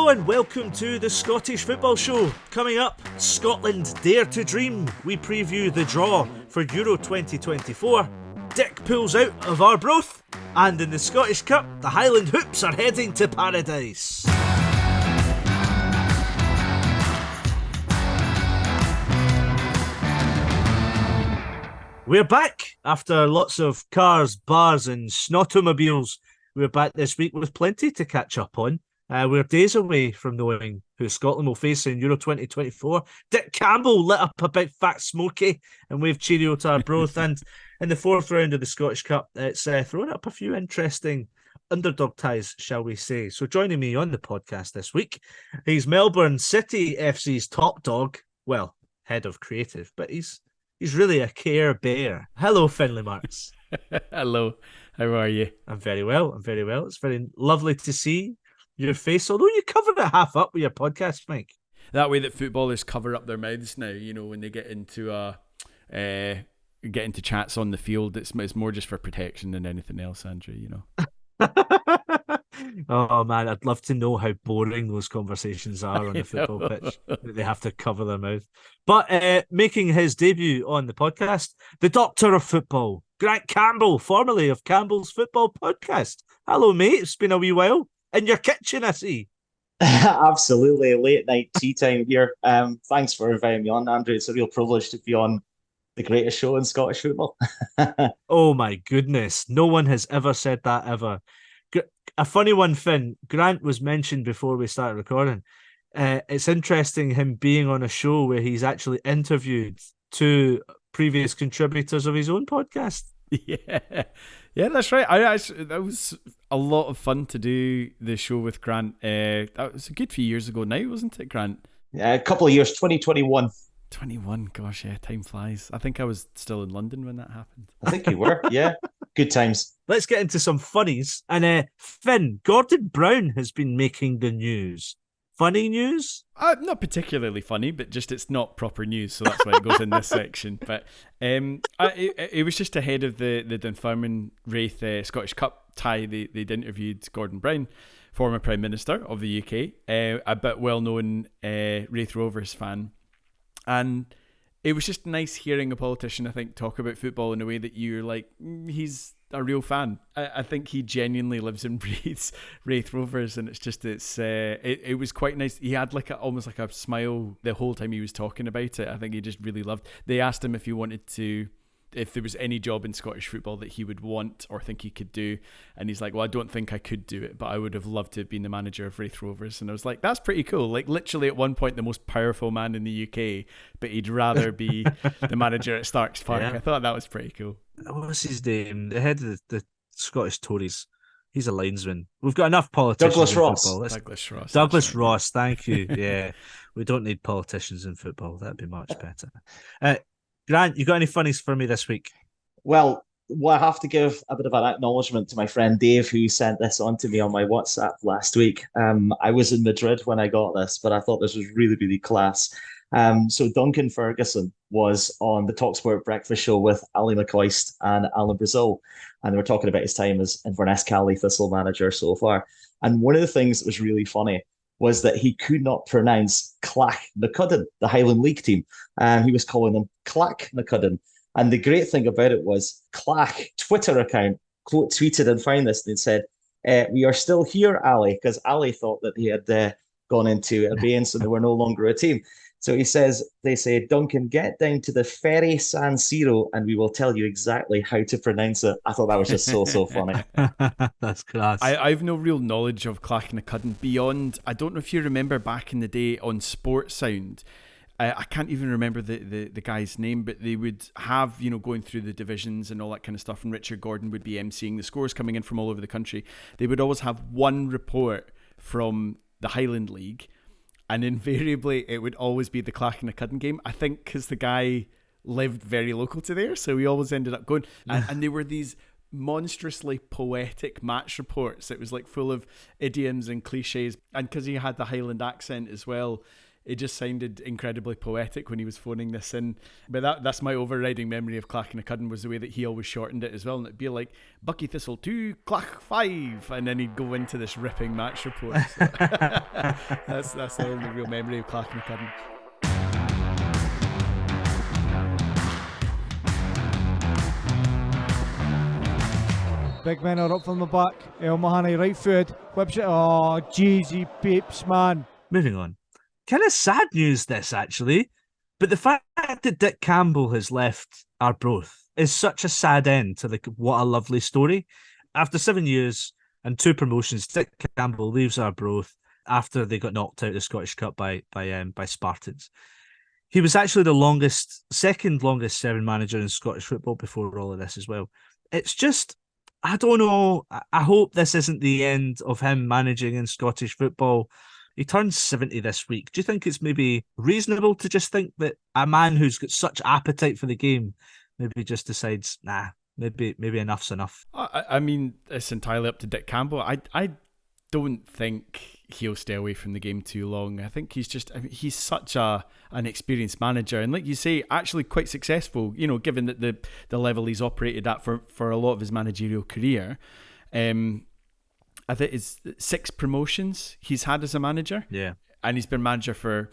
Hello and welcome to the Scottish Football Show. Coming up, Scotland Dare to Dream. We preview the draw for Euro 2024. Dick pulls out of Arbroath. And in the Scottish Cup, the Highland Hoops are heading to paradise. We're back after lots of cars, bars and snottomobiles. We're back this week with plenty to catch up on. We're days away from knowing who Scotland will face in Euro 2024. Dick Campbell lit up a big fat smoky and waved cheerio to Arbroath. And in the fourth round of the Scottish Cup, it's thrown up a few interesting underdog ties, shall we say. So joining me on the podcast this week, he's Melbourne City FC's top dog. Well, head of creative, but he's really a care bear. Hello, Findlay Marks. Hello, how are you? I'm very well. It's very lovely to see your face, although you covered it half up with your podcast, Mike. That way that footballers cover up their mouths now, you know, when they get into chats on the field. It's more just for protection than anything else, Andrew, you know. Oh man, I'd love to know how boring those conversations are on the football pitch. They have to cover their mouth. But making his debut on the podcast, the Doctor of Football, Grant Campbell, formerly of Campbell's Football Podcast. Hello, mate. It's been a wee while. In your kitchen, I see. Absolutely. Late night tea time here. Thanks for inviting me on, Andrew. It's a real privilege to be on the greatest show in Scottish football. Oh my goodness. No one has ever said that ever. A funny one, Finn. Grant was mentioned before we started recording. It's interesting him being on a show where he's actually interviewed two previous contributors of his own podcast. Yeah, that's right. That was a lot of fun to do the show with Grant. That was a good few years ago now, wasn't it, Grant? Yeah, a couple of years, 2021. 21, gosh, yeah, time flies. I think I was still in London when that happened. I think you were, yeah. Good times. Let's get into some funnies. And Finn, Gordon Brown has been making the news. Funny news? Not particularly funny, but just it's not proper news, so that's why it goes in this section. But it was just ahead of the Dunfermline Wraith Scottish Cup tie. They'd interviewed Gordon Brown, former Prime Minister of the UK, a bit well-known Wraith Rovers fan. And it was just nice hearing a politician, I think, talk about football in a way that you're like, he's a real fan. I think he genuinely lives and breathes Wraith Rovers, and it was quite nice. He had almost like a smile the whole time he was talking about it. I think he just really loved. They asked him if there was any job in Scottish football that he would want or think he could do, and he's like, well, I don't think I could do it, but I would have loved to have been the manager of Wraith Rovers. And I was like, that's pretty cool. Like, literally at one point the most powerful man in the UK, but he'd rather be the manager at Starks Park. Yeah. I thought that was pretty cool. What's his name? The head of the Scottish Tories. He's a linesman. We've got enough politicians Douglas in Ross. Football. Douglas Ross, thank you. Yeah, we don't need politicians in football. That'd be much better. Grant, you got any funnies for me this week? Well, I have to give a bit of an acknowledgement to my friend Dave, who sent this on to me on my WhatsApp last week. I was in Madrid when I got this, but I thought this was really, really class. So Duncan Ferguson was on the TalkSport breakfast show with Ali McCoist and Alan Brazil, and they were talking about his time as Inverness Cali Thistle manager so far. And one of the things that was really funny was that he could not pronounce Clacknacuddin, the Highland League team. He was calling them Clacknacuddin. And the great thing about it was Clack Twitter account quote tweeted and found this and said, we are still here, Ali, because Ali thought that he had gone into abeyance and they were no longer a team. So they say, Duncan, get down to the ferry San Siro and we will tell you exactly how to pronounce it. I thought that was just so funny. That's class. I've no real knowledge of Clacknacuddin beyond, I don't know if you remember back in the day on Sports Sound, I can't even remember the guy's name, but they would have, going through the divisions and all that kind of stuff, and Richard Gordon would be emceeing the scores coming in from all over the country. They would always have one report from the Highland League, and invariably it would always be the Clacknacuddin game. I think because the guy lived very local to there, so we always ended up going. And they were these monstrously poetic match reports. It was like full of idioms and cliches, and because he had the Highland accent as well, it just sounded incredibly poetic when he was phoning this in. But that's my overriding memory of Clachenacudden, was the way that he always shortened it as well. And it'd be like, Buckie Thistle 2, Clach 5. And then he'd go into this ripping match report. So that's the only real memory of Clachenacudden. Big men are up from the back. El Mahoney right foot. Whips it. Oh, jeezy peeps, man. Moving on. Kind of sad news, this, actually. But the fact that Dick Campbell has left Arbroath is such a sad end to what a lovely story. After 7 years and 2 promotions, Dick Campbell leaves Arbroath after they got knocked out of the Scottish Cup by Spartans. He was actually the second longest serving manager in Scottish football before all of this as well. It's just, I don't know. I hope this isn't the end of him managing in Scottish football. He turns 70 this week. Do you think it's maybe reasonable to just think that a man who's got such appetite for the game maybe just decides, nah, maybe enough's enough? I mean, it's entirely up to Dick Campbell. I don't think he'll stay away from the game too long. I think he's such an experienced manager, and like you say, actually quite successful, given that the level he's operated at for a lot of his managerial career. I think it's 6 promotions he's had as a manager. Yeah. And he's been manager for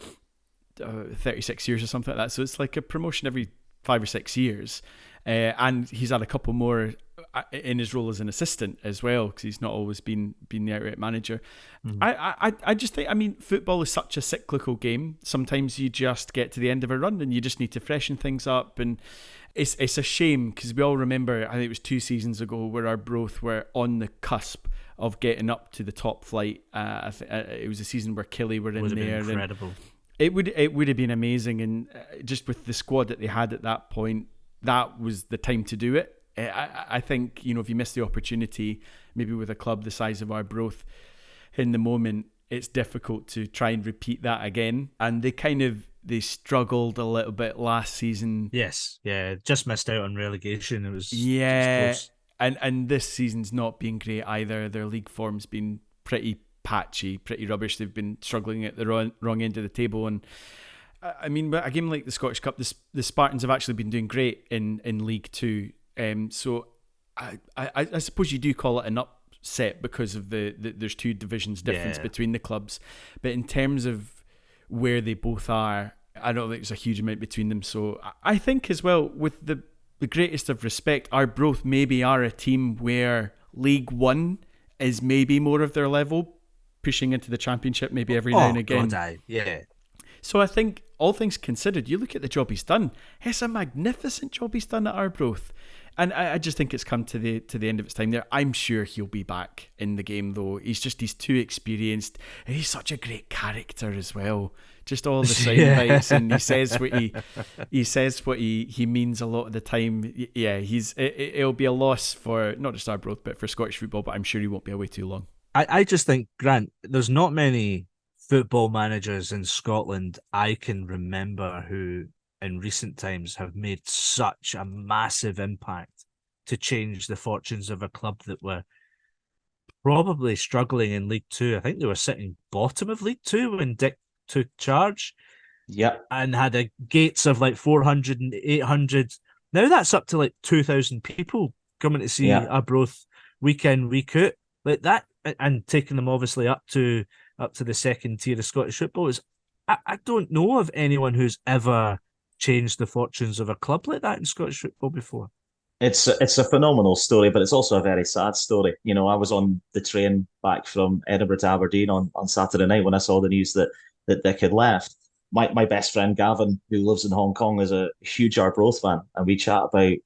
36 years or something like that. So it's like a promotion every 5 or 6 years. And he's had a couple more in his role as an assistant as well, because he's not always been the outright manager. Mm-hmm. I just think, I mean, football is such a cyclical game. Sometimes you just get to the end of a run and you just need to freshen things up. And it's a shame, because we all remember, I think it was 2 seasons ago, where Arbroath were on the cusp of getting up to the top flight. It was a season where Killie were in there. Incredible. It would have been amazing, and just with the squad that they had at that point, that was the time to do it. I think, if you miss the opportunity, maybe with a club the size of Arbroath, in the moment, it's difficult to try and repeat that again. And they struggled a little bit last season. Yes, yeah, just missed out on relegation. It was close. And this season's not been great either. Their league form's been pretty patchy, pretty rubbish. They've been struggling at the wrong end of the table. And I mean, a game like the Scottish Cup, the Spartans have actually been doing great in League Two. So I suppose you do call it an upset because of there's 2 divisions difference between the clubs. But in terms of where they both are, I don't think there's a huge amount between them. So I think as well, with the greatest of respect, Arbroath maybe are a team where League One is maybe more of their level, pushing into the Championship maybe every now and again. Yeah. So I think, all things considered, you look at the job he's done. It's a magnificent job he's done at Arbroath. And I just think it's come to the end of its time there. I'm sure he'll be back in the game, though. He's too experienced, and he's such a great character as well. Just all the sound bites, and he says what he means a lot of the time. Yeah, it'll be a loss for not just Arbroath, but for Scottish football. But I'm sure he won't be away too long. I just think, Grant, there's not many football managers in Scotland I can remember who in recent times have made such a massive impact to change the fortunes of a club that were probably struggling in League Two. I think they were sitting bottom of League Two when Dick took charge. Yep. And had a gates of like 400 and 800. Now that's up to like 2,000 people coming to see Arbroath week in, week out. Like that, and taking them obviously up to the second tier of Scottish football. I don't know of anyone who's ever changed the fortunes of a club like that in Scottish football before. It's a phenomenal story, but it's also a very sad story. I was on the train back from Edinburgh to Aberdeen on Saturday night when I saw the news that Dick had left. My best friend Gavin, who lives in Hong Kong, is a huge Arbroath fan, and we chat about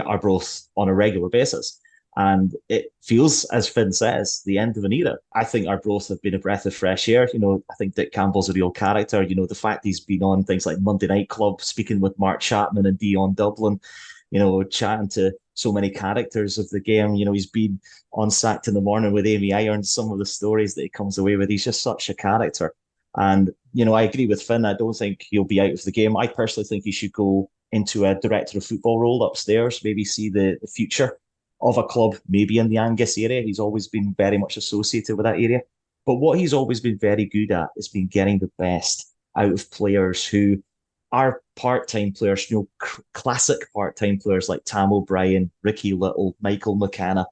Arbroath on a regular basis. And it feels, as Finn says, the end of an era. I think Arbroath have been a breath of fresh air. I think Dick Campbell's a real character. The fact he's been on things like Monday Night Club, speaking with Mark Chapman and Dion Dublin, chatting to so many characters of the game. He's been on Sacked in the Morning with Amy Irons, some of the stories that he comes away with. He's just such a character. And, I agree with Finn. I don't think he'll be out of the game. I personally think he should go into a director of football role upstairs, maybe see the future of a club, maybe in the Angus area. He's always been very much associated with that area. But what he's always been very good at is been getting the best out of players who are part-time players, classic part-time players like Tam O'Brien, Ricky Little, Michael McKenna,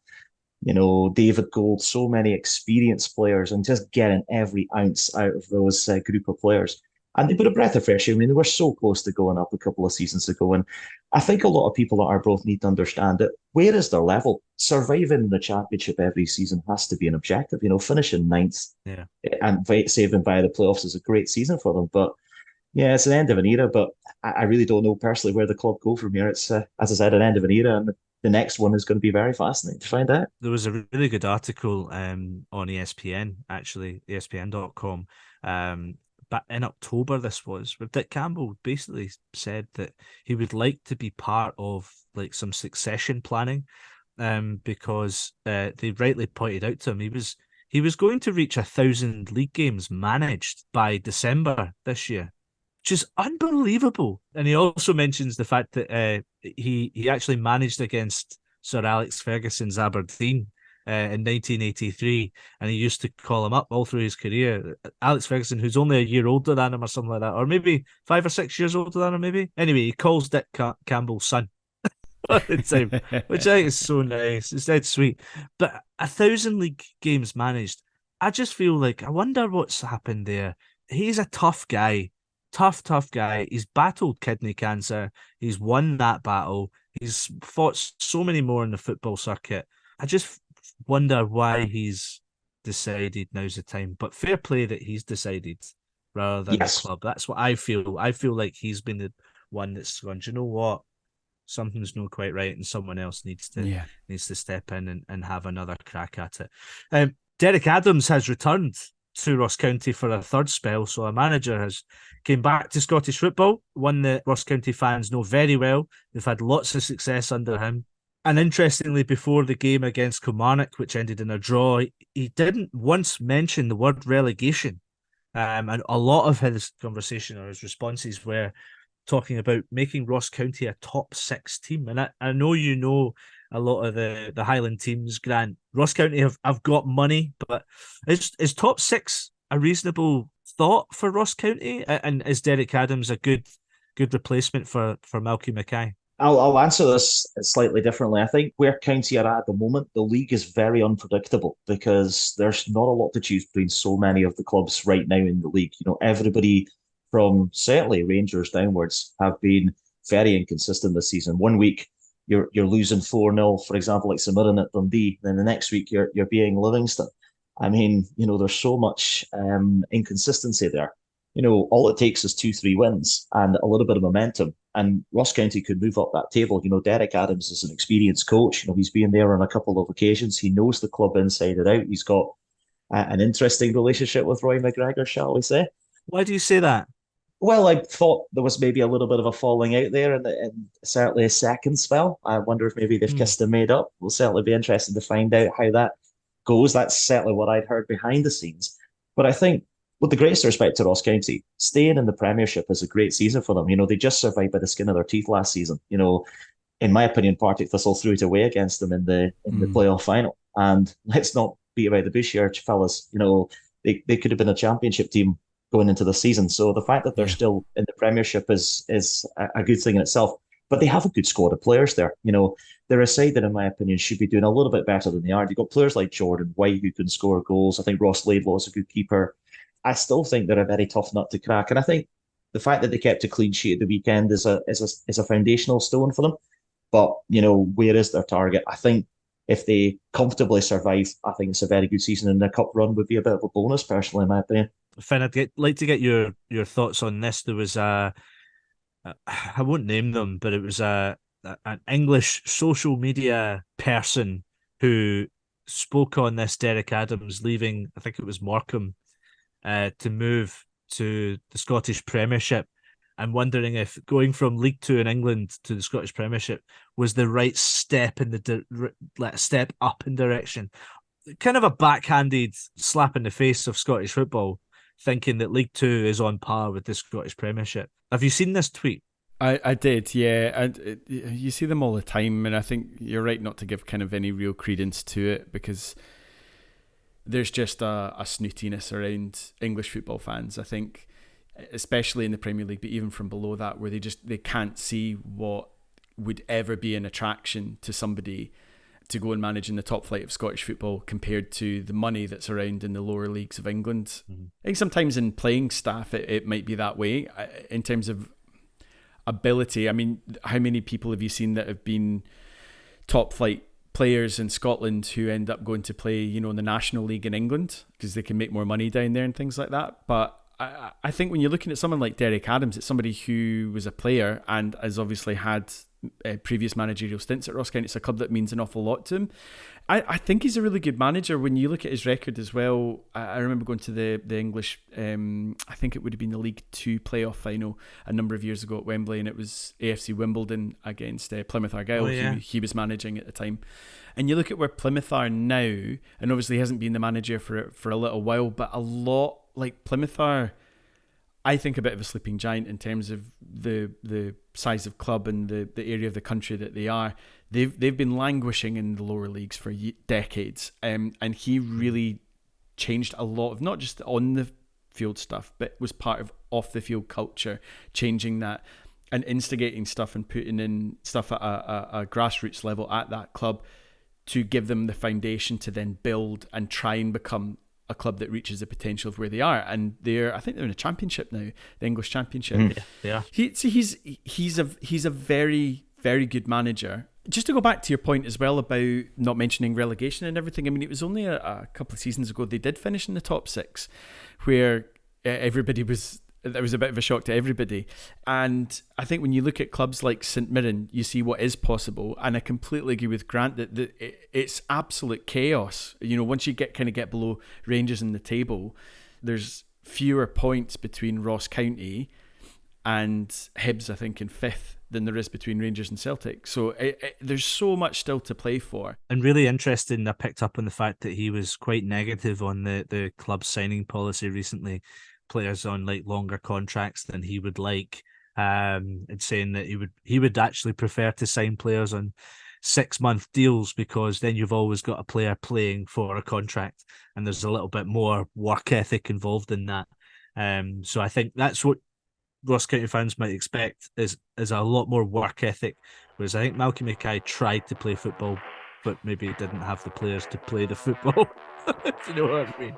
David Gold, so many experienced players, and just getting every ounce out of those group of players. And they put a breath of fresh air. I mean, they were so close to going up a couple of seasons ago. And I think a lot of people at Arbroath need to understand that where is their level? Surviving the championship every season has to be an objective. Finishing ninth and saving via the playoffs is a great season for them. But yeah, it's an end of an era. But I really don't know personally where the club go from here. It's, as I said, an end of an era. And the next one is going to be very fascinating to find out. There was a really good article on ESPN, actually, ESPN.com. But in October, this was where Dick Campbell basically said that he would like to be part of like some succession planning, because they rightly pointed out to him he was going to reach 1,000 league games managed by December this year, which is unbelievable. And he also mentions the fact that he actually managed against Sir Alex Ferguson's Aberdeen in 1983, and he used to call him up all through his career. Alex Ferguson, who's only a year older than him or something like that, or maybe 5 or 6 years older than him, maybe. Anyway, he calls Dick Campbell's son at the time, which I think is so nice. It's dead sweet. But 1,000 league games managed, I just feel like, I wonder what's happened there. He's a tough guy. Tough guy. He's battled kidney cancer. He's won that battle. He's fought so many more in the football circuit. I just wonder why he's decided now's the time. But fair play that he's decided rather than the club. That's what I feel. I feel like he's been the one that's gone, do you know what? Something's not quite right, and someone else needs to step in and have another crack at it. Derek Adams has returned to Ross County for a third spell, so a manager has came back to Scottish football, one that Ross County fans know very well. They've had lots of success under him. And interestingly, before the game against Kilmarnock, which ended in a draw, he didn't once mention the word relegation. And a lot of his conversation or his responses were talking about making Ross County a top 6 team. And I know you know a lot of the Highland teams, Grant. Ross County have got money, but is top 6 a reasonable thought for Ross County? And is Derek Adams a good replacement for Malky Mackay? I'll answer this slightly differently. I think where County are at the moment, the league is very unpredictable because there's not a lot to choose between so many of the clubs right now in the league. Everybody from certainly Rangers downwards have been very inconsistent this season. One week you're losing 4-0, for example, like St Mirren at Dundee. Then the next week you're beating Livingston. I mean, there's so much inconsistency there. All it takes is 2-3 wins and a little bit of momentum, and Ross County could move up that table. Derek Adams is an experienced coach. He's been there on a couple of occasions. He knows the club inside and out. He's got an interesting relationship with Roy McGregor, shall we say. Why do you say that? Well, I thought there was maybe a little bit of a falling out there, and certainly a second spell. I wonder if maybe they've kissed and made up. We'll certainly be interested to find out how that goes. That's certainly what I'd heard behind the scenes. But I think, with the greatest respect to Ross County, staying in the Premiership is a great season for them. They just survived by the skin of their teeth last season. In my opinion, Buckie Thistle threw it away against them in the playoff final. And let's not beat about the bush here, fellas. They could have been a championship team going into the season. So the fact that they're still in the Premiership is a good thing in itself. But they have a good squad of players there. They're a side that, in my opinion, should be doing a little bit better than they are. You've got players like Jordan White who can score goals. I think Ross Laidlaw is a good keeper. I still think they're a very tough nut to crack. And I think the fact that they kept a clean sheet at the weekend is a foundational stone for them. But, where is their target? I think if they comfortably survive, I think it's a very good season, and their cup run would be a bit of a bonus, personally, in my opinion. Finn, I'd like to get your thoughts on this. There was I won't name them, but it was an English social media person who spoke on this Derek Adams leaving, I think it was Morecambe, to move to the Scottish Premiership, and wondering if going from League Two in England to the Scottish Premiership was the right step step up in direction. Kind of a backhanded slap in the face of Scottish football, thinking that League Two is on par with the Scottish Premiership. Have you seen this tweet? I did, yeah. And you see them all the time, and I think you're right not to give kind of any real credence to it, because there's just a snootiness around English football fans, I think, especially in the Premier League, but even from below that, where they can't see what would ever be an attraction to somebody to go and manage in the top flight of Scottish football compared to the money that's around in the lower leagues of England. I think sometimes in playing staff, it might be that way. In terms of ability, I mean, how many people have you seen that have been top flight players in Scotland who end up going to play, in the National League in England because they can make more money down there and things like that? But I think when you're looking at someone like Derek Adams, it's somebody who was a player and has obviously had previous managerial stints at Ross County. It's a club that means an awful lot to him. I think he's a really good manager. When you look at his record as well, I remember going to the English, I think it would have been the League 2 playoff final a number of years ago at Wembley, and it was AFC Wimbledon against Plymouth Argyle. Oh, yeah. He was managing at the time. And you look at where Plymouth are now, and obviously he hasn't been the manager for a little while, but a lot like Plymouth are, I think, a bit of a sleeping giant in terms of the size of club and the area of the country that they are. They've been languishing in the lower leagues for decades, and he really changed a lot of not just on the field stuff, but was part of off the field culture, changing that and instigating stuff and putting in stuff at a grassroots level at that club to give them the foundation to then build and try and become a club that reaches the potential of where they are. And I think they're in a championship now, the English Championship. Yeah. He's a very, very good manager. Just to go back to your point as well about not mentioning relegation and everything, I mean, it was only a couple of seasons ago they did finish in the top six, where there was a bit of a shock to everybody. And I think when you look at clubs like St Mirren, you see what is possible. And I completely agree with Grant that it's absolute chaos. Once you get below Rangers in the table, there's fewer points between Ross County and Hibs, I think, in fifth than there is between Rangers and Celtic. So there's so much still to play for. And really interesting, I picked up on the fact that he was quite negative on the club signing policy recently. Players on like longer contracts than he would like, and saying that he would actually prefer to sign players on 6-month deals, because then you've always got a player playing for a contract and there's a little bit more work ethic involved in that. So I think that's what Ross County fans might expect is a lot more work ethic, whereas I think Malcolm Mackay tried to play football but maybe didn't have the players to play the football. Do you know what I mean?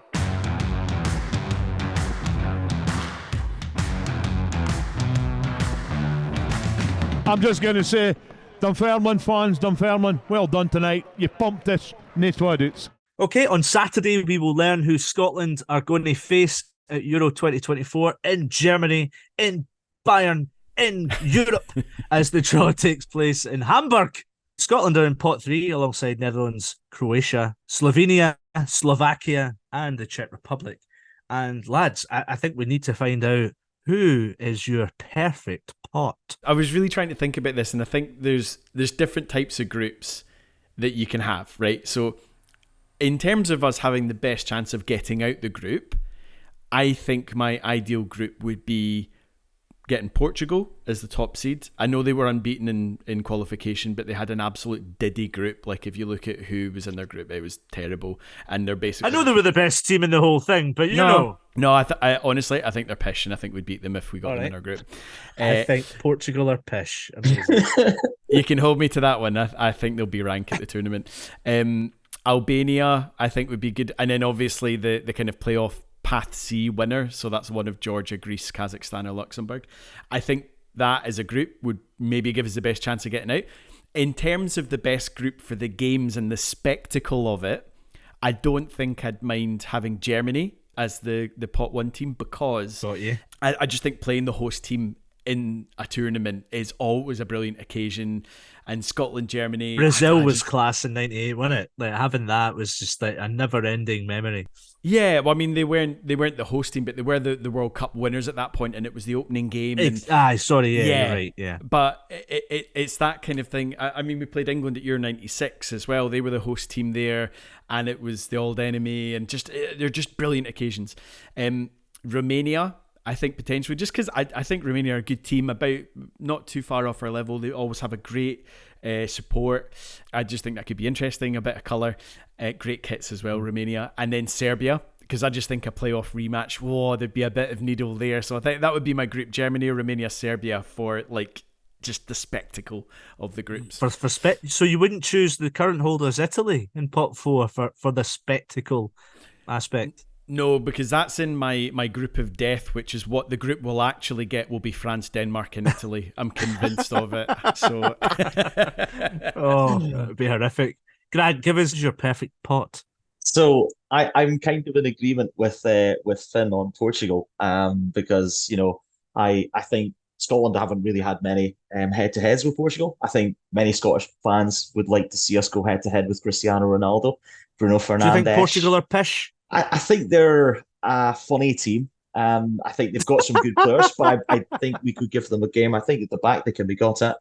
I'm just going to say, Dunfermline fans, Dunfermline, well done tonight. You pumped this, no toilets. Okay, on Saturday we will learn who Scotland are going to face at Euro 2024 in Germany, in Bayern, in Europe, as the draw takes place in Hamburg. Scotland are in pot 3 alongside Netherlands, Croatia, Slovenia, Slovakia, and the Czech Republic. And lads, I think we need to find out who is your perfect pot. I was really trying to think about this, and I think there's different types of groups that you can have, right? So in terms of us having the best chance of getting out the group, I think my ideal group would be getting Portugal as the top seed. I know they were unbeaten in qualification, but they had an absolute diddy group. Like, if you look at who was in their group, it was terrible. And they're basically... I know they were the best team in the whole thing, but you know... No, I honestly, I think they're pish, and I think we'd beat them if we got them in our group. I think Portugal are pish. You can hold me to that one. I think they'll be rank at the tournament. Albania, I think, would be good. And then obviously the kind of playoff Path C winner, so that's one of Georgia, Greece, Kazakhstan or Luxembourg. I think that as a group would maybe give us the best chance of getting out. In terms of the best group for the games and the spectacle of it, I don't think I'd mind having Germany as the pot 1 team, because I just think playing the host team in a tournament is always a brilliant occasion. And Scotland, Germany, Brazil was class in '98, wasn't it? Like, having that was just like a never-ending memory. Yeah, well, I mean, they weren't the host team, but they were the World Cup winners at that point, and it was the opening game. You're right, yeah. But it's that kind of thing. I mean, we played England at Euro 96 as well. They were the host team there, and it was the old enemy, and they're just brilliant occasions. Romania, I think potentially, just because I think Romania are a good team, about not too far off our level. They always have a great support. I just think that could be interesting, a bit of colour. Great kits as well, Romania. And then Serbia, because I just think a playoff rematch, there'd be a bit of needle there. So I think that would be my group: Germany, Romania, Serbia, for like just the spectacle of the groups. So you wouldn't choose the current holders Italy in pot 4 for the spectacle aspect? No, because that's in my group of death, which is what the group will actually get will be France, Denmark and Italy. I'm convinced of it. So it would be horrific. Grant, give us your perfect pot. So I'm kind of in agreement with Finn on Portugal, because I think Scotland haven't really had many head-to-heads with Portugal. I think many Scottish fans would like to see us go head-to-head with Cristiano Ronaldo, Bruno Fernandes. Do you think Portugal are pish? I think they're a funny team. I think they've got some good players, but I think we could give them a game. I think at the back they can be got at.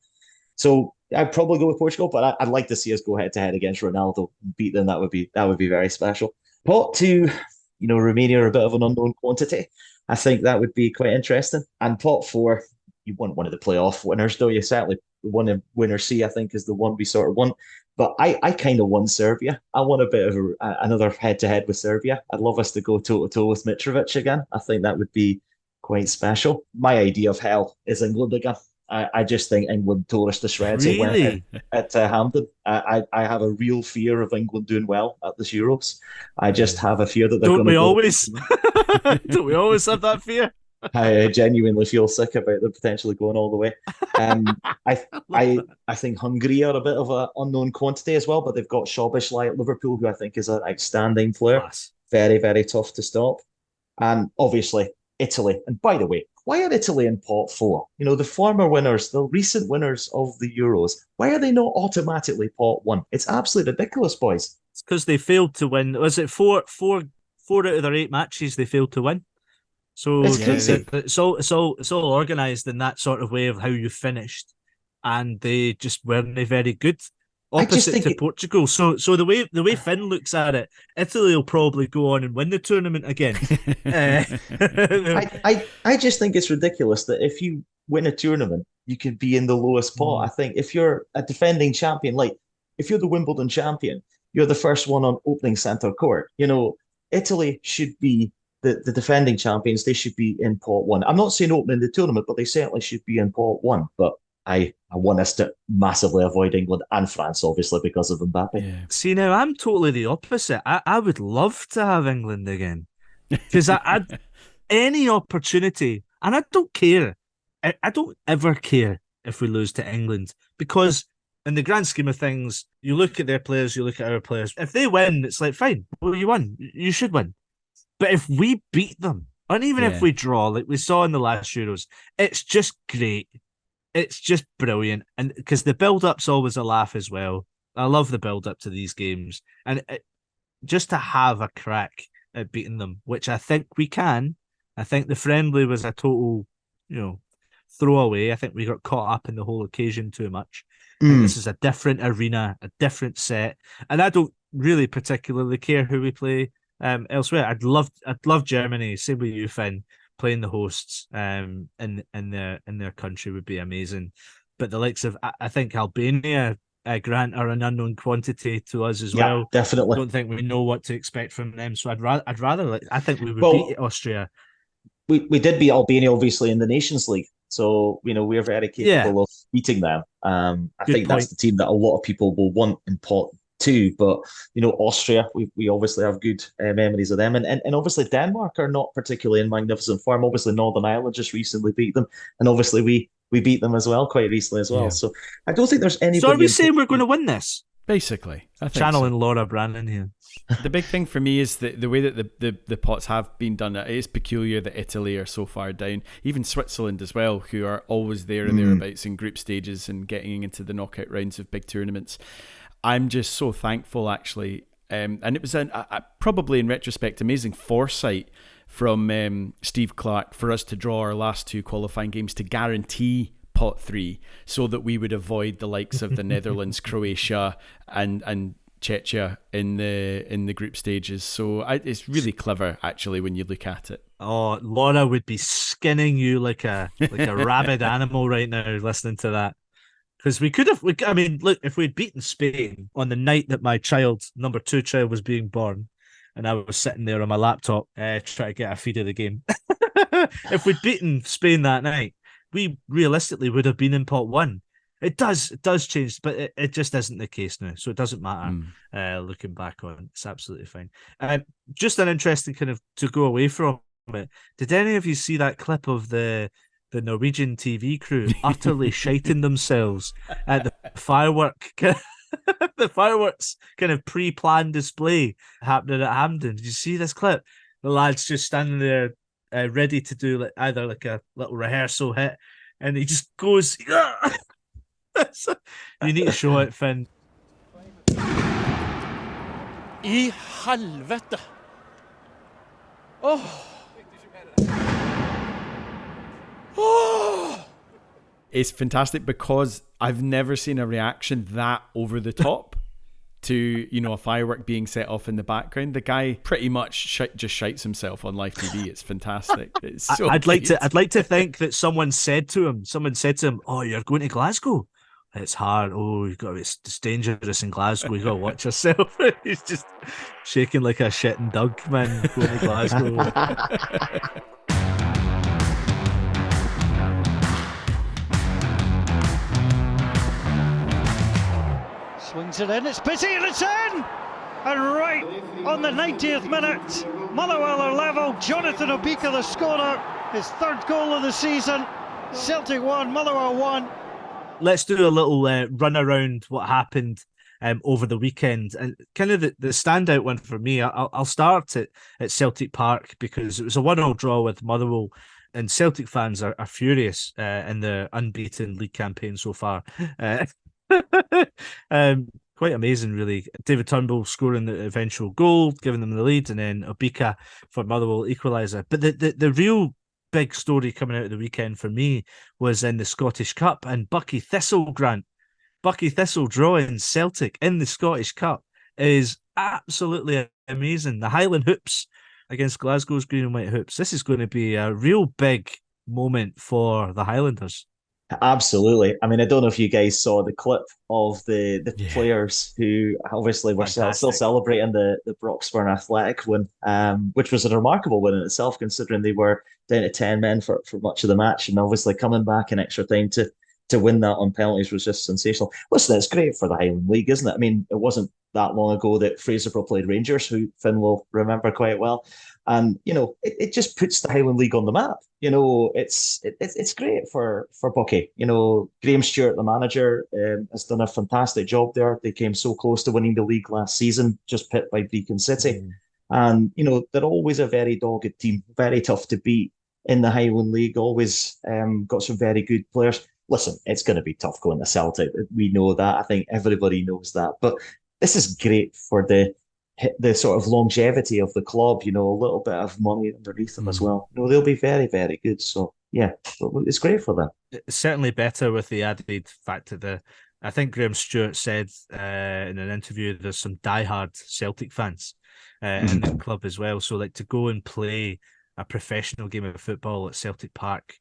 So I'd probably go with Portugal, but I'd like to see us go head-to-head against Ronaldo and beat them. That would be very special. Pot 2, Romania are a bit of an unknown quantity. I think that would be quite interesting. And pot 4, you want one of the playoff winners, though. You certainly one in winner C, I think, is the one we sort of want. But I kind of want Serbia. I want a bit of another head-to-head with Serbia. I'd love us to go toe-to-toe with Mitrovic again. I think that would be quite special. My idea of hell is England again. I just think England tore us to shreds at Hampden. I have a real fear of England doing well at this Euros. I just have a fear that they're going to Don't we always have that fear? I genuinely feel sick about them potentially going all the way. I think Hungary are a bit of an unknown quantity as well, but they've got Szoboszlai at Liverpool, who I think is an outstanding player. Class. Very, very tough to stop. And obviously Italy. And by the way, why are Italy in pot 4? The former winners, the recent winners of the Euros, why are they not automatically pot 1? It's absolutely ridiculous, boys. It's because they failed to win. Was it four out of their 8 matches they failed to win? So it's all organised in that sort of way of how you finished, and they just weren't very good. Opposite to Portugal. So the way Finn looks at it, Italy will probably go on and win the tournament again. I just think it's ridiculous that if you win a tournament, you can be in the lowest pot. I think if you're a defending champion, like if you're the Wimbledon champion, you're the first one on opening centre court. Italy should be the defending champions. They should be in pot 1. I'm not saying opening the tournament, but they certainly should be in pot 1. But I want us to massively avoid England and France, obviously, because of Mbappe. Yeah. See, now I'm totally the opposite. I would love to have England again, because I'd any opportunity, and I don't care. I don't ever care if we lose to England, because in the grand scheme of things, you look at their players, you look at our players. If they win, it's like, fine, well, you won. You should win. But if we beat them, and even if we draw, like we saw in the last Euros, it's just great. It's just brilliant. And because the build-up's always a laugh as well. I love the build-up to these games. And just to have a crack at beating them, which I think we can. I think the friendly was a total, throwaway. I think we got caught up in the whole occasion too much. And this is a different arena, a different set. And I don't really particularly care who we play elsewhere. I'd love Germany, same with you, Finn, playing the hosts in their country would be amazing. But the likes of, I think Albania, Grant, are an unknown quantity to us as well. Definitely. I don't think we know what to expect from them. So I think we would beat Austria. We did beat Albania, obviously, in the Nations League. So, we're very capable of beating them. I think that's the team that a lot of people will want in pot 2. But, Austria, we obviously have good memories of them. And obviously Denmark are not particularly in magnificent form. Obviously Northern Ireland just recently beat them. And obviously we beat them as well quite recently as well. Yeah. So I don't think there's anybody... So are we saying we're going to win this? Basically. I think channeling Laura Brandon here. The big thing for me is the way that the pots have been done. It is peculiar that Italy are so far down. Even Switzerland as well, who are always there and thereabouts in group stages and getting into the knockout rounds of big tournaments. I'm just so thankful, actually. And it was probably, in retrospect, amazing foresight from Steve Clarke for us to draw our last 2 qualifying games to guarantee pot 3 so that we would avoid the likes of the Netherlands, Croatia and Czechia in the group stages. So it's really clever, actually, when you look at it. Oh, Laura would be skinning you like a rabid animal right now listening to that. Because we could have, I mean, look, if we'd beaten Spain on the night that my number 2 child was being born, and I was sitting there on my laptop trying to get a feed of the game. If we'd beaten Spain that night, we realistically would have been in pot 1. It does change, but it just isn't the case now. So it doesn't matter looking back on it. It's absolutely fine. Just an interesting kind of to go away from it. Did any of you see that clip of the Norwegian TV crew utterly shiting themselves at the fireworks kind of pre-planned display happening at Hampden? Did you see this clip? The lads just standing there ready to do either like a little rehearsal hit, and he just goes, you need to show it, Finn. I helvete! Oh! Oh! It's fantastic because I've never seen a reaction that over the top to, a firework being set off in the background. The guy pretty much just shouts himself on live TV. It's fantastic. It's so I'd like to think that someone said to him, "Oh, you're going to Glasgow? It's hard. Oh, it's dangerous in Glasgow. You got to watch yourself." He's just shaking like a shitting dog, man, going to Glasgow. Swings it in, it's busy and it's in! And right on the 90th minute, Motherwell are level. Jonathan Obika, the scorer, his 3rd goal of the season. Celtic 1, Motherwell 1. Let's do a little run around what happened over the weekend, and kind of the standout one for me. I'll start at Celtic Park because it was a 1-1 draw with Motherwell, and Celtic fans are furious in their unbeaten league campaign so far. Quite amazing, really. David Turnbull scoring the eventual goal, giving them the lead, and then Obika for Motherwell equaliser. But the real big story coming out of the weekend for me was in the Scottish Cup and Buckie Thistle, Grant. Buckie Thistle drawing Celtic in the Scottish Cup is absolutely amazing. The Highland Hoops against Glasgow's Green and White Hoops. This is going to be a real big moment for the Highlanders. Absolutely. I mean, I don't know if you guys saw the clip of the players who obviously were still celebrating the Broxburn Athletic win, which was a remarkable win in itself, considering they were down to 10 men for much of the match, and obviously coming back in extra time to win that on penalties was just sensational. Listen, it's great for the Highland League, isn't it? I mean, it wasn't that long ago that Fraserburgh played Rangers, who Finn will remember quite well. And, it just puts the Highland League on the map. It's great for Buckie. Graham Stewart, the manager, has done a fantastic job there. They came so close to winning the league last season, just pipped by Beacon City. And, they're always a very dogged team, very tough to beat in the Highland League, always got some very good players. Listen, it's going to be tough going to Celtic. We know that. I think everybody knows that. But this is great for the sort of longevity of the club, a little bit of money underneath them as well. They'll be very, very good. So, yeah, it's great for them. It's certainly better with the added fact that I think Graham Stewart said in an interview there's some diehard Celtic fans in the club as well. So, to go and play a professional game of football at Celtic Park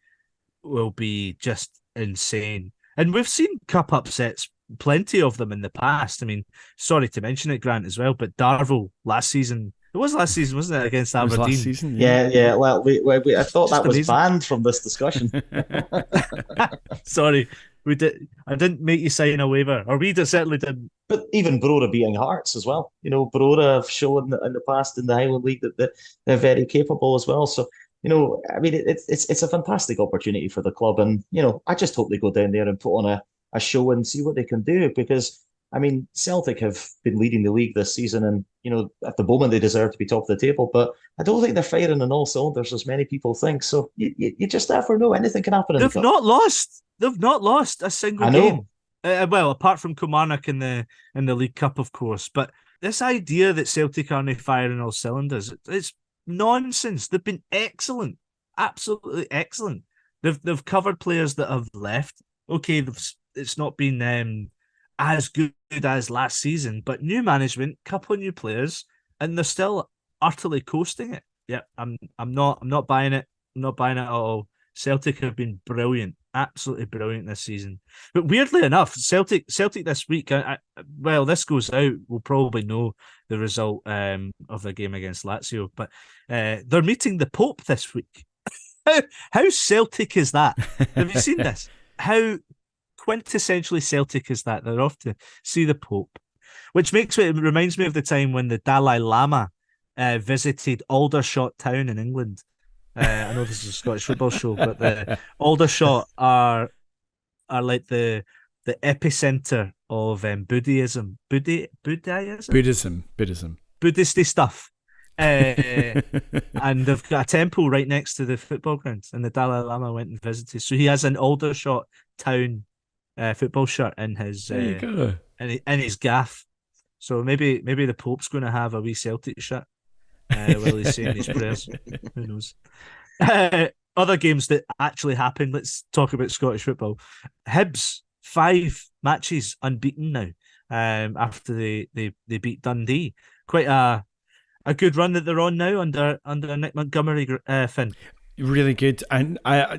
will be just insane. And we've seen cup upsets, plenty of them in the past. I mean, sorry to mention it, Grant, as well, but Darvel last season, wasn't it, against Aberdeen? Last season, yeah. Well, I thought that was banned from this discussion. Sorry, I didn't make you sign a waiver, or we certainly didn't. But even Brora beating Hearts as well. Brora have shown in the past in the Highland League that they're very capable as well. So, I mean, it's a fantastic opportunity for the club, and I just hope they go down there and put on a show and see what they can do, because I mean, Celtic have been leading the league this season, and at the moment they deserve to be top of the table, but I don't think they're firing on all cylinders as many people think. So you just never know. Anything can happen. They've not lost a single game. Well, apart from Kilmarnock in the League Cup, of course. But this idea that Celtic aren't firing all cylinders, it's nonsense. They've been excellent, absolutely excellent. They've covered players that have left. Okay, it's not been as good as last season, but new management, couple of new players, and they're still utterly coasting it. Yeah, I'm not buying it. I'm not buying it at all. Celtic have been brilliant, absolutely brilliant this season. But weirdly enough, Celtic this week, well, this goes out, we'll probably know the result of the game against Lazio, but they're meeting the Pope this week. How Celtic is that? Have you seen this? How quintessentially Celtic is that? They're off to see the Pope, which reminds me of the time when the Dalai Lama visited Aldershot Town in England. I know this is a Scottish football show, but the Aldershot are like the epicenter of Buddhism. Buddhism. Buddhisty stuff. And they've got a temple right next to the football grounds, and the Dalai Lama went and visited. So he has an Aldershot Town football shirt in his in his gaff. So maybe the Pope's going to have a wee Celtic shirt while he's saying his prayers. Who knows? Other games that actually happened. Let's talk about Scottish football. Hibs 5 matches unbeaten now. After they beat Dundee. Quite a good run that they're on now under Nick Montgomerie. Finn. Really good, and I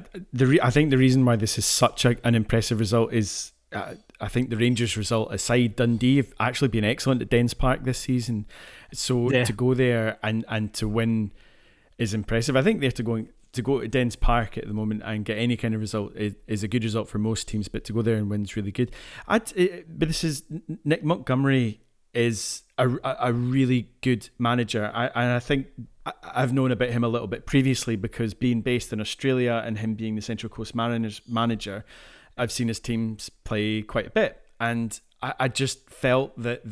think the reason why this is such an impressive result is I think the Rangers result aside, Dundee have actually been excellent at Dens Park this season. So to go there and to win is impressive. I think they have to go to Dens Park at the moment and get any kind of result is a good result for most teams, but to go there and win is really good. But this is Nick Montgomerie is a really good manager, and I think I've known about him a little bit previously because being based in Australia and him being the Central Coast Mariners manager, I've seen his teams play quite a bit, and I just felt that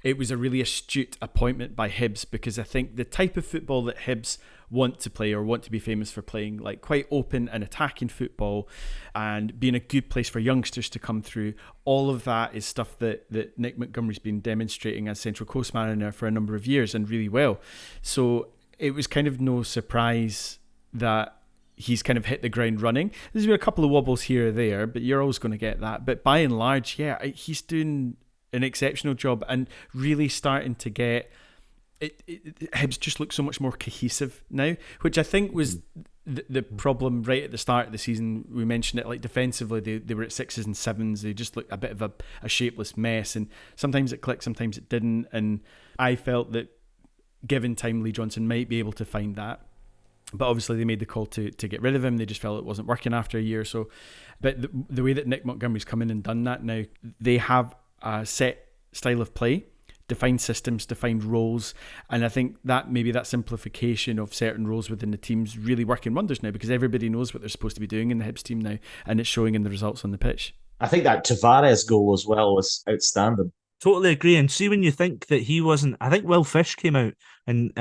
it was a really astute appointment by Hibs, because I think the type of football that Hibs want to play or want to be famous for playing, like quite open and attacking football and being a good place for youngsters to come through, all of that is stuff that Nick Montgomerie's been demonstrating as Central Coast Mariner for a number of years and really well. So it was kind of no surprise that he's kind of hit the ground running. There's been a couple of wobbles here or there, but you're always going to get that. But by and large, yeah, he's doing an exceptional job and really starting to get Hibs just look so much more cohesive now, which I think was the problem right at the start of the season. We mentioned it, like defensively they were at 6s and 7s. They just looked a bit of a shapeless mess, and sometimes it clicked, sometimes it didn't, and I felt that given time Lee Johnson might be able to find that. But obviously they made the call to get rid of him. They just felt it wasn't working after a year or so. But the way that Nick Montgomerie's come in and done that now, they have a set style of play, defined systems, defined roles, and I think that maybe that simplification of certain roles within the team's really working wonders now, because everybody knows what they're supposed to be doing in the Hibs team now, and it's showing in the results on the pitch. I think that Tavares goal as well was outstanding. Totally agree. And see, when you think that he wasn't, I think Will Fish came out and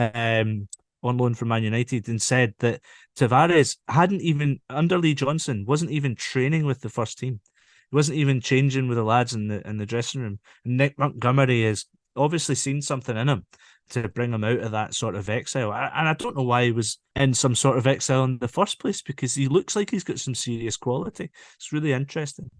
on loan from Man United and said that Tavares hadn't even, under Lee Johnson, wasn't even training with the first team. He wasn't even changing with the lads in the dressing room. And Nick Montgomerie has obviously seen something in him to bring him out of that sort of exile. And I don't know why he was in some sort of exile in the first place, because he looks like he's got some serious quality. It's really interesting.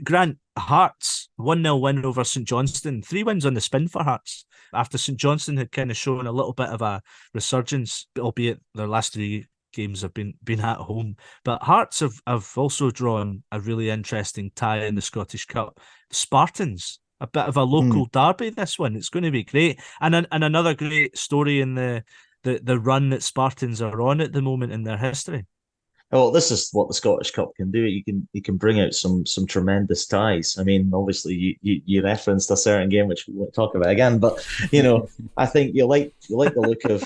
Grant, Hearts 1-0 win over St Johnstone. 3 wins on the spin for Hearts after St Johnstone had kind of shown a little bit of a resurgence, albeit their last 3 games have been at home. But Hearts have also drawn a really interesting tie in the Scottish Cup. Spartans, a bit of a local derby this one. It's going to be great. And another great story in the run that Spartans are on at the moment in their history. Well, this is what the Scottish Cup can do. You can bring out some tremendous ties. I mean, obviously you referenced a certain game which we won't talk about again, but I think you like the look of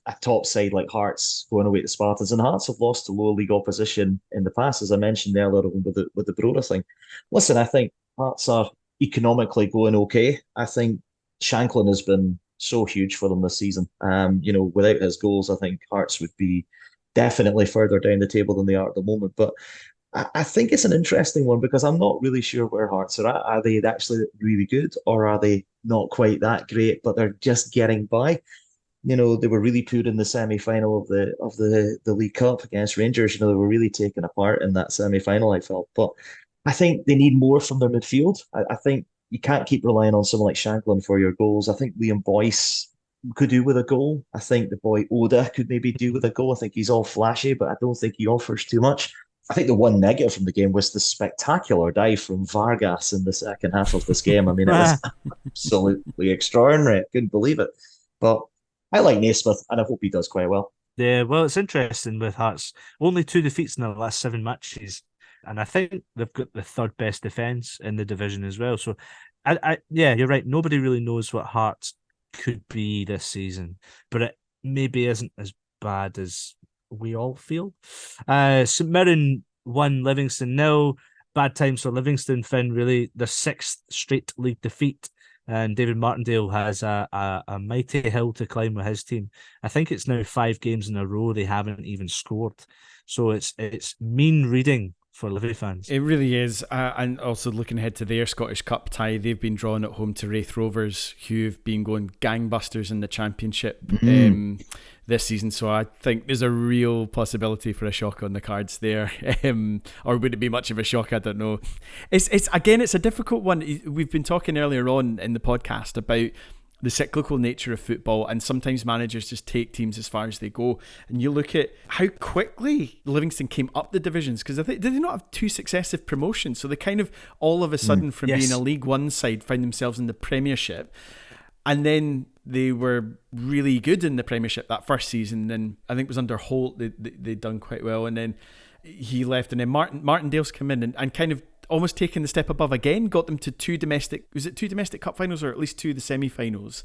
a top side like Hearts going away to Spartans, and Hearts have lost to lower league opposition in the past, as I mentioned earlier with the Broda thing. Listen, I think Hearts are economically going okay. I think Shanklin has been so huge for them this season. Without his goals, I think Hearts would be definitely further down the table than they are at the moment. But I think it's an interesting one, because I'm not really sure where Hearts are at. Are they actually really good, or are they not quite that great, but they're just getting by? They were really put in the semi-final of the League Cup against Rangers. They were really taken apart in that semi-final, I felt. But I think they need more from their midfield. I think you can't keep relying on someone like Shanklin for your goals. I think Liam Boyce could do with a goal. I think the boy Oda could maybe do with a goal. I think he's all flashy, but I don't think he offers too much. I think the one negative from the game was the spectacular dive from Vargas in the second half of this game. I mean, it was absolutely extraordinary. I couldn't believe it. But I like Naismith, and I hope he does quite well. Yeah, well, it's interesting with Hearts. Only 2 defeats in their last 7 matches, and I think they've got the third best defence in the division as well. So, yeah, you're right. Nobody really knows what Hearts could be this season, but it maybe isn't as bad as we all feel. St Mirren 1, Livingston 0. Bad times for Livingston, Finn, really. Their 6th straight league defeat. And David Martindale has a mighty hill to climb with his team. I think it's now 5 games in a row they haven't even scored. So it's mean reading for Livy fans. It really is. And also looking ahead to their Scottish Cup tie, they've been drawn at home to Wraith Rovers, who've been going gangbusters in the Championship this season. So I think there's a real possibility for a shock on the cards there. Or would it be much of a shock? I don't know. It's a difficult one. We've been talking earlier on in the podcast about the cyclical nature of football, and sometimes managers just take teams as far as they go. And you look at how quickly Livingston came up the divisions, because I think, did they not have 2 successive promotions? So they kind of all of a sudden from being a League One side found themselves in the Premiership. And then they were really good in the Premiership that first season. And I think it was under Holt, they'd done quite well. And then he left. And then Martindale's come in and kind of almost taken the step above again, got them to 2 domestic cup finals, or at least 2 of the semi-finals.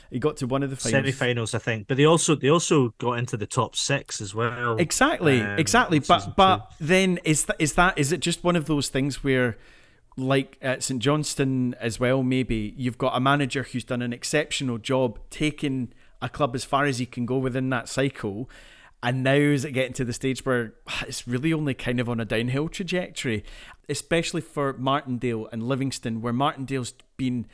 He got to one of the finals. Semi-finals, I think. But they also got into the top 6 as well. Exactly. But then is it just one of those things where, like at St Johnstone as well, maybe you've got a manager who's done an exceptional job taking a club as far as he can go within that cycle, and now is it getting to the stage where it's really only kind of on a downhill trajectory, especially for Martindale and Livingston, where Martindale's been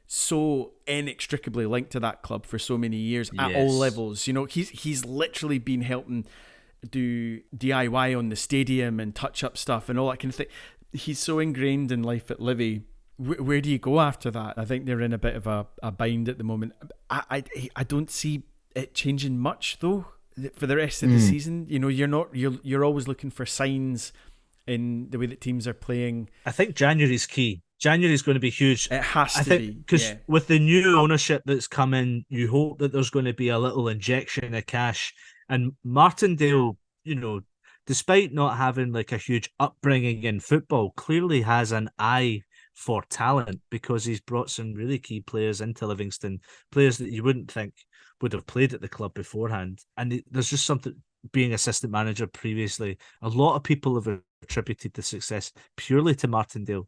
so inextricably linked to that club for so many years at all levels. You know, he's literally been helping do DIY on the stadium and touch up stuff and all that kind of thing. He's so ingrained in life at Livy. Where do you go after that? I think they're in a bit of a bind at the moment. I don't see it changing much though for the rest of the season. You know, you're always looking for signs in the way that teams are playing. I think January's key. January's going to be huge. It has to be. Because with the new ownership that's come in, you hope that there's going to be a little injection of cash. And Martindale, you know, despite not having like a huge upbringing in football, clearly has an eye for talent, because he's brought some really key players into Livingston, players that you wouldn't think would have played at the club beforehand. And there's just something, being assistant manager previously, a lot of people have attributed the success purely to Martindale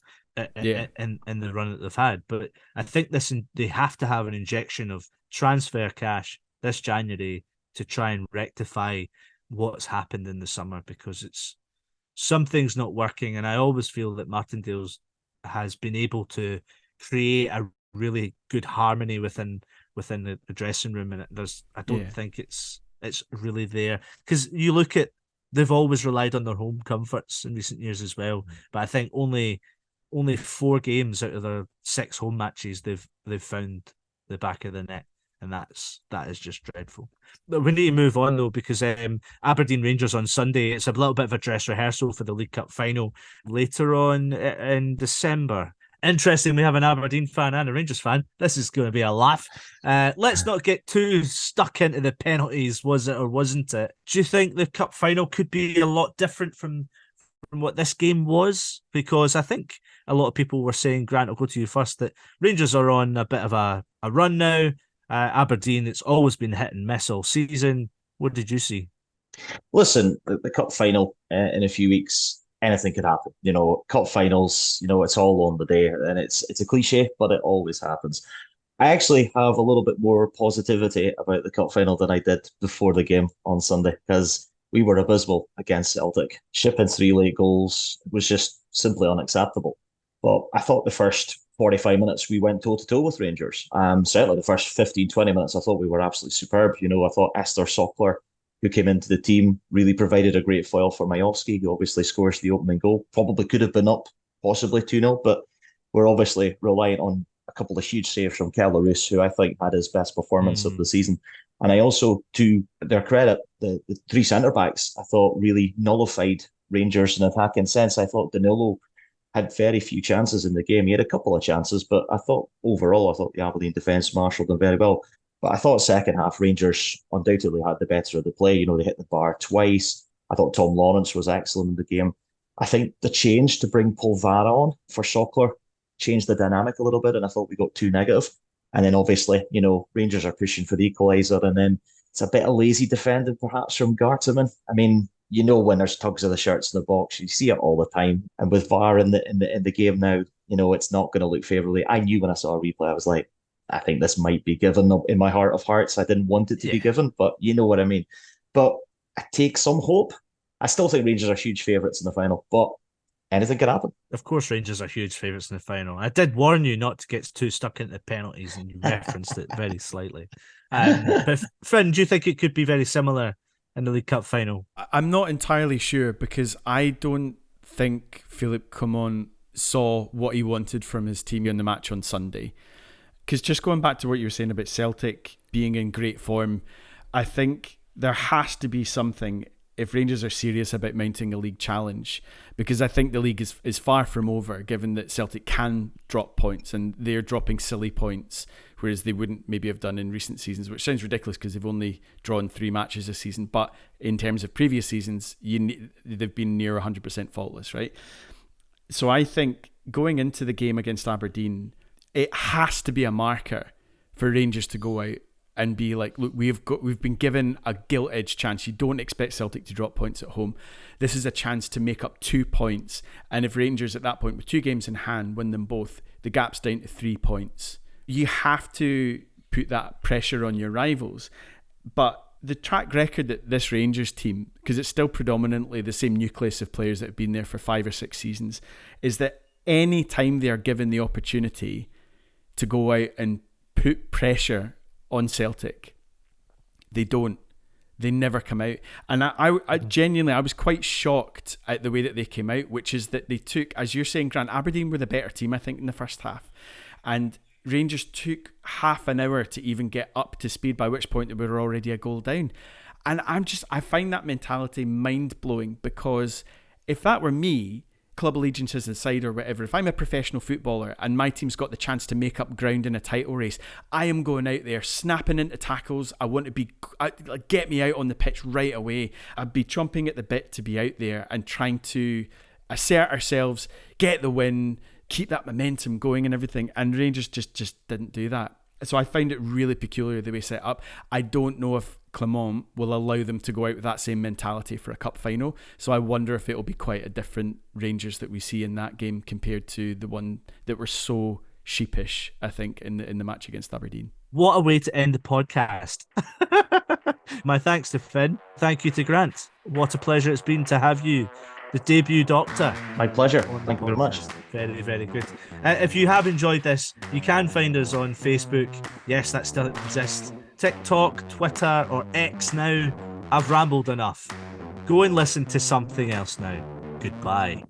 in the run that they've had. But I think they have to have an injection of transfer cash this January to try and rectify what's happened in the summer, because something's not working. And I always feel that Martindale's has been able to create a really good harmony within the dressing room, and I don't think it's really there, because you look at, they've always relied on their home comforts in recent years as well. But I think only 4 games out of their 6 home matches they've found the back of the net. And that is just dreadful. But we need to move on though, because Aberdeen Rangers on Sunday, it's a little bit of a dress rehearsal for the League Cup final later on in December. Interesting, we have an Aberdeen fan and a Rangers fan. This is going to be a laugh. Let's not get too stuck into the penalties, was it or wasn't it? Do you think the Cup final could be a lot different from what this game was? Because I think a lot of people were saying, Grant, I'll go to you first, that Rangers are on a bit of a run now. Aberdeen, it's always been hit and miss all season. What did you see? Listen, the cup final in a few weeks, anything could happen. You know, cup finals, you know, it's all on the day, and it's a cliche, but it always happens. I actually have a little bit more positivity about the cup final than I did before the game on Sunday, because we were abysmal against Celtic. Shipping 3 late goals was just simply unacceptable. But I thought the first 45 minutes we went toe-to-toe with Rangers. Certainly the first 15, 20 minutes I thought we were absolutely superb. You know, I thought Esther Sockler, who came into the team, really provided a great foil for Majowski, who obviously scores the opening goal. Probably could have been up, possibly 2-0, but we're obviously reliant on a couple of huge saves from Kellerus, who I think had his best performance of the season. And I also, to their credit, the three centre-backs, I thought really nullified Rangers in attacking sense. I thought Danilo had very few chances in the game. He had a couple of chances, but I thought overall, the Aberdeen defence marshalled them very well. But I thought second half, Rangers undoubtedly had the better of the play. You know, they hit the bar twice. I thought Tom Lawrence was excellent in the game. I think the change to bring Polvara on for Sockler changed the dynamic a little bit, and I thought we got too negative. And then obviously, you know, Rangers are pushing for the equaliser, and then it's a bit of lazy defending perhaps from Garteman. I mean, you know, when there's tugs of the shirts in the box, you see it all the time. And with VAR in the game now, you know, it's not going to look favourably. I knew when I saw a replay, I was like, I think this might be given. In my heart of hearts, I didn't want it to be given, but you know what I mean. But I take some hope. I still think Rangers are huge favourites in the final, but anything can happen. Of course, Rangers are huge favourites in the final. I did warn you not to get too stuck into penalties, and you referenced it very slightly. But Finn, do you think it could be very similar in the League Cup final? I'm not entirely sure, because I don't think Philippe Clement saw what he wanted from his team in the match on Sunday. Because just going back to what you were saying about Celtic being in great form, I think there has to be something if Rangers are serious about mounting a league challenge, because I think the league is far from over, given that Celtic can drop points and they're dropping silly points, whereas they wouldn't maybe have done in recent seasons, which sounds ridiculous because they've only drawn 3 matches this season. But in terms of previous seasons, they've been near 100% faultless, right? So I think going into the game against Aberdeen, it has to be a marker for Rangers to go out and be like, look, we've been given a gilt-edged chance. You don't expect Celtic to drop points at home. This is a chance to make up 2 points. And if Rangers at that point, with 2 games in hand, win them both, the gap's down to 3 points. You have to put that pressure on your rivals. But the track record that this Rangers team, because it's still predominantly the same nucleus of players that have been there for 5 or 6 seasons, is that any time they are given the opportunity to go out and put pressure on Celtic, they don't. They never come out. And I genuinely, I was quite shocked at the way that they came out, which is that they took, as you're saying, Grant, Aberdeen were the better team, I think, in the first half. And Rangers took half an hour to even get up to speed, by which point they were already a goal down. And I find that mentality mind-blowing, because if that were me, club allegiances aside or whatever, if I'm a professional footballer and my team's got the chance to make up ground in a title race, I am going out there snapping into tackles. I want to be, get me out on the pitch right away. I'd be chomping at the bit to be out there and trying to assert ourselves, get the win, keep that momentum going and everything. And Rangers just didn't do that. So I find it really peculiar the way set up. I don't know if Clement will allow them to go out with that same mentality for a cup final. So I wonder if it'll be quite a different Rangers that we see in that game compared to the one that were so sheepish, I think, in the match against Aberdeen. What a way to end the podcast. My thanks to Finn. Thank you to Grant. What a pleasure it's been to have you, the debut Doctor. My pleasure. Thank you very much. Very, very good. If you have enjoyed this, you can find us on Facebook. Yes, that still exists. TikTok, Twitter, or X now. I've rambled enough. Go and listen to something else now. Goodbye.